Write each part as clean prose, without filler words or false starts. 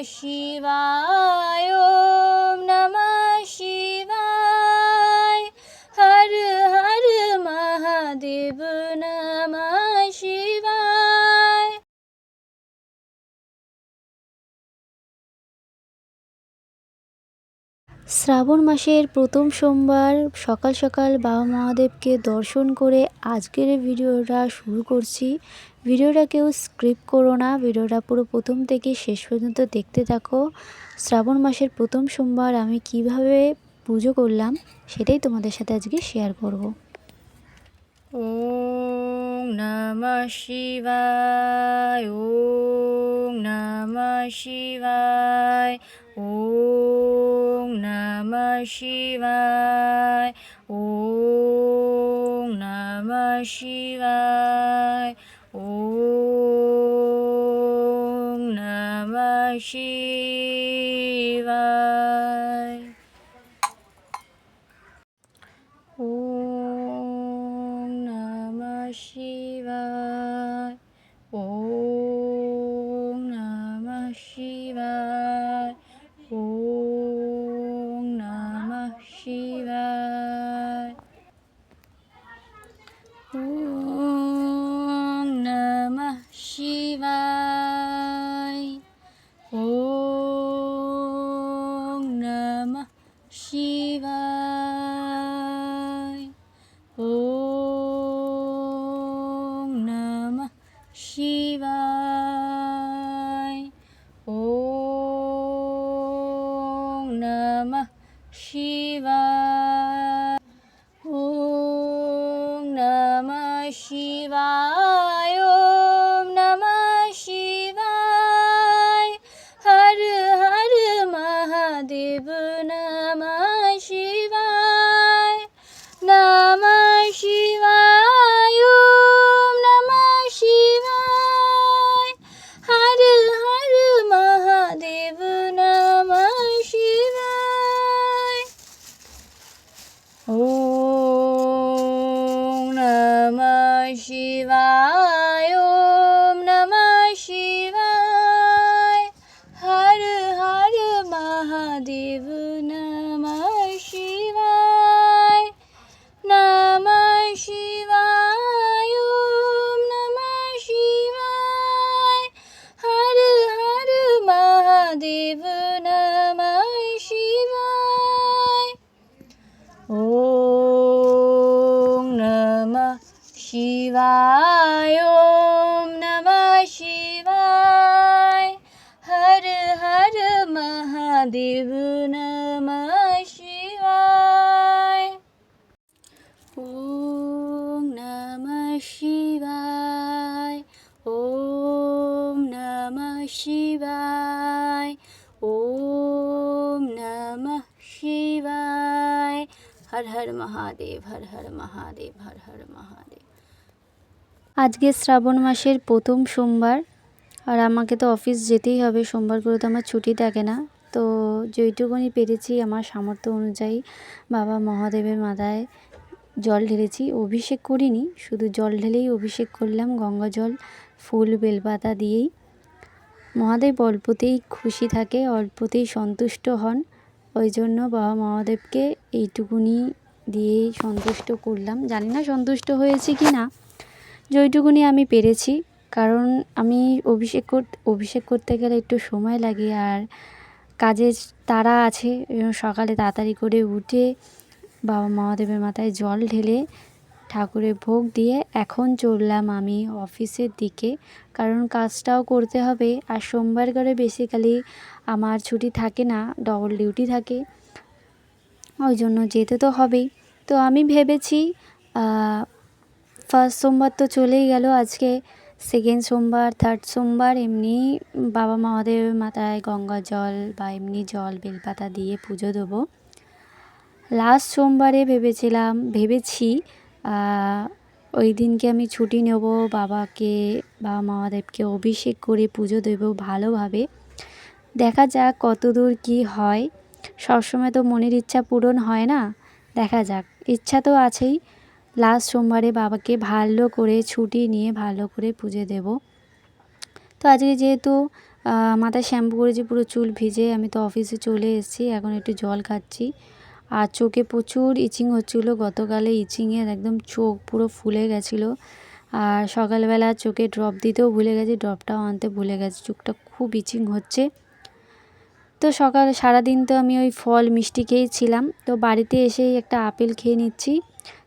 शिवाय ओम नमः शिवाय हर हर महादेव नमः शिवाय। শ্রাবণ মাসের প্রথম সোমবার সকাল সকাল বাবা মহাদেবকে দর্শন করে আজকের ভিডিওটা শুরু করছি। ভিডিওটা কেউ স্ক্রিপ্ট করো না, ভিডিওটা পুরো প্রথম থেকে শেষ পর্যন্ত দেখতে থাকো। শ্রাবণ মাসের প্রথম সোমবার আমি কিভাবে পুজো করলাম সেটাই তোমাদের সাথে আজকে শেয়ার করব। ওম নমঃ শিবায় ওম নমঃ শিবায় ওম নমঃ শিবায় ওম নমঃ শিবায় ওম নমঃ শিবায় ওম নমঃ শিবায় ওম নমঃ শিবায় ওম নমঃ শিবায় ওম নমঃ শিবায় ওম নমঃ শিবায় ওম নমঃ শিবায় ওম নমঃ শিবায় ওম নমঃ শিবায় ওম নমঃ শিবায় হর হর মহাদেব নমঃ শিবায় নমঃ শিবায় ওম নমঃ শিবায় হর হর মহাদেব নমঃ শিবায় ওম নমঃ শিবায় ওম নমঃ শিবায় হর হর মহাদেব নমঃ শিবায় নমঃ শিবায় ওম নমঃ শিবায় হর হর মহাদেব নমঃ শিবায় ওম নমঃ শিবায় ওম নমঃ শিবায় হর হর মহাদেব নমঃ শিবায় ওম নমঃ শিবায় ওম নমঃ শিবায় ওম নমঃ শিবায় হর হর মহাদেব হর হর মহাদেব হর হর মহাদেব। আজকে শ্রাবণ মাসের প্রথম সোমবার, আর আমাকে তো অফিস যেতেই হবে, সোমবার করে তো আমার ছুটি থাকে না। তো যেইটুকুনি পেরেছি আমার সামর্থ্য অনুযায়ী বাবা মহাদেবের মাথায় জল ঢেলেছি। অভিষেক করিনি, শুধু জল ঢেলেই অভিষেক করলাম, গঙ্গা জল ফুল বেলপাতা দিয়েই। মহাদেব অল্পতেই খুশি থাকে, অল্পতেই সন্তুষ্ট হন, ওই জন্য বাবা মহাদেবকে এইটুকুনি দিয়েই সন্তুষ্ট করলাম। জানি না সন্তুষ্ট হয়েছে কি না, যেইটুকুনি আমি পেরেছি। কারণ আমি অভিষেক করতে গেলে একটু সময় লাগে, আর কাজের তাড়া আছে। সকালে তাড়াতাড়ি করে উঠে বাবা মহাদেবের মাথায় জল ঢেলে ঠাকুরের ভোগ দিয়ে এখন চললাম আমি অফিসের দিকে। কারণ কাজটাও করতে হবে, আর সোমবার করে বেসিক্যালি আমার ছুটি থাকে না, ডবল ডিউটি থাকে, ওই জন্য যেতে তো হবেই। তো আমি ভেবেছি ফার্স্ট সোমবার তো চলেই গেল, আজকে সেকেন্ড সোমবার, থার্ড সোমবার এমনি বাবা মহাদেবের মাথায় গঙ্গা জল বা এমনি জল বেলপাতা দিয়ে পুজো দেবো। লাস্ট সোমবারে ভেবেছি ওই দিনকে আমি ছুটি নেব, বাবা মহাদেবকে অভিষেক করে পুজো দেব ভালোভাবে। দেখা যাক কতদূর কি হয়, সবসময় তো মনের ইচ্ছা পূরণ হয় না, দেখা যাক। ইচ্ছা তো আছেই, লাস্ট সোমবারে বাবাকে ভালো করে ছুটি নিয়ে ভালো করে পুজো দেব। তো আজকে যেহেতু মাথায় শ্যাম্পু করেছি, পুরো চুল ভিজে। আমি তো অফিসে চলে এসেছি, এখন একটু জল খাচ্ছি। আর চোখে প্রচুর ইচিং হচ্ছিলো, গতকালে ইচিংয়ের একদম চোখ পুরো ফুলে গেছিলো। আর সকালবেলা চোখে ড্রপ দিতেও ভুলে গেছি, ড্রপটাও আনতে ভুলে গেছি, চোখটা খুব ইচিং হচ্ছে। তো সারাদিন তো আমি ওই ফল মিষ্টি খেয়েছিলাম। তো বাড়িতে এসেই একটা আপেল খেয়ে নিচ্ছি।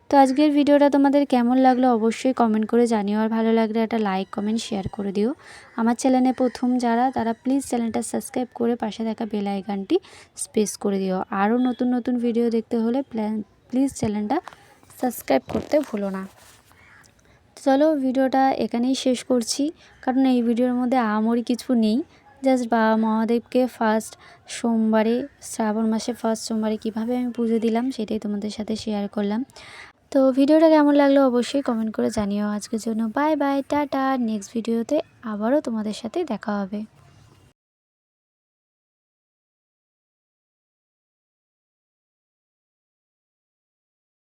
তো আজকের ভিডিওটা তোমাদের কেমন লাগলো অবশ্যই কমেন্ট করে জানিও, আর ভালো লাগলে একটা লাইক কমেন্ট শেয়ার করে দিও। আমার চ্যানেলে প্রথম যারা, তারা প্লিজ চ্যানেলটা সাবস্ক্রাইব করে পাশে থাকা বেল আইকনটি প্রেস করে দিও। আরও নতুন নতুন ভিডিও দেখতে হলে প্লিজ চ্যানেলটা সাবস্ক্রাইব করতে ভুলো না। চলো ভিডিওটা এখানেই শেষ করছি, কারণ এই ভিডিওর মধ্যে আমারই কিছু নেই। জাস্ট বাবা মহাদেবকে ফার্স্ট সোমবারে, শ্রাবণ মাসে ফার্স্ট সোমবারে কীভাবে আমি পুজো দিলাম সেটাই তোমাদের সাথে শেয়ার করলাম। তো ভিডিওটা কেমন লাগলো অবশ্যই কমেন্ট করে জানিও। আজকের জন্য বাই বাই, টাটা। নেক্সট ভিডিওতে আবারও তোমাদের সাথে দেখা হবে।